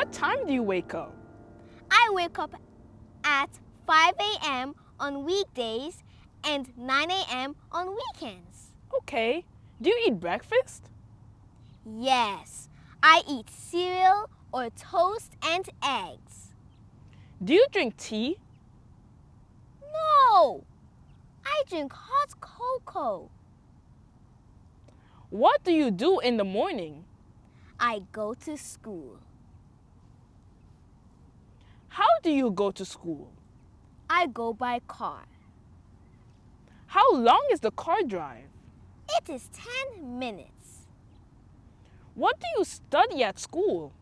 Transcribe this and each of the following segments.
What time do you wake up? I wake up at 5 a.m. on weekdays and 9 a.m. on weekends. Okay. Do you eat breakfast? Yes, I eat cereal or toast and eggs. Do you drink tea? No, I drink hot cocoa. What do you do in the morning? I go to school. How do you go to school? I go by car. How long is the car drive? It is 10 minutes. What do you study at school?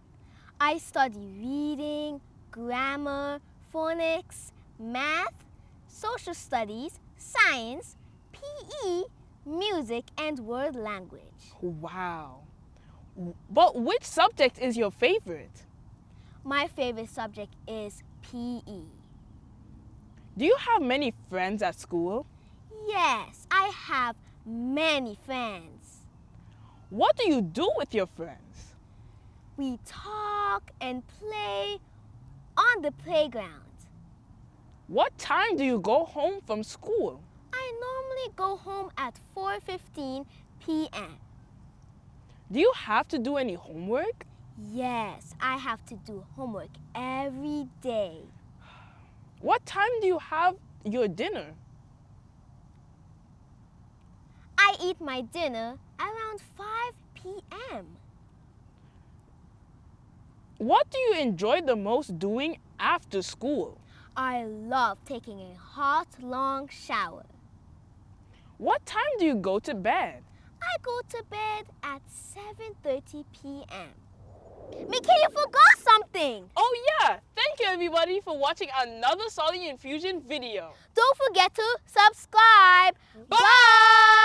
I study reading, grammar, phonics, math, social studies, science, PE, music, and world language. Wow. But which subject is your favorite? My favorite subject is PE. Do you have many friends at school? Yes, I have many friends. What do you do with your friends? We talk and play on the playground. What time do you go home from school? I normally go home at 4:15 p.m. Do you have to do any homework? Yes, I have to do homework every day. What time do you have your dinner? I eat my dinner around 5 p.m. What do you enjoy the most doing after school? I love taking a hot, long shower. What time do you go to bed? I go to bed at 7:30 p.m. Mickey, you forgot something! Oh yeah! Thank you everybody for watching another Sollyinfusion video. Don't forget to subscribe. Bye!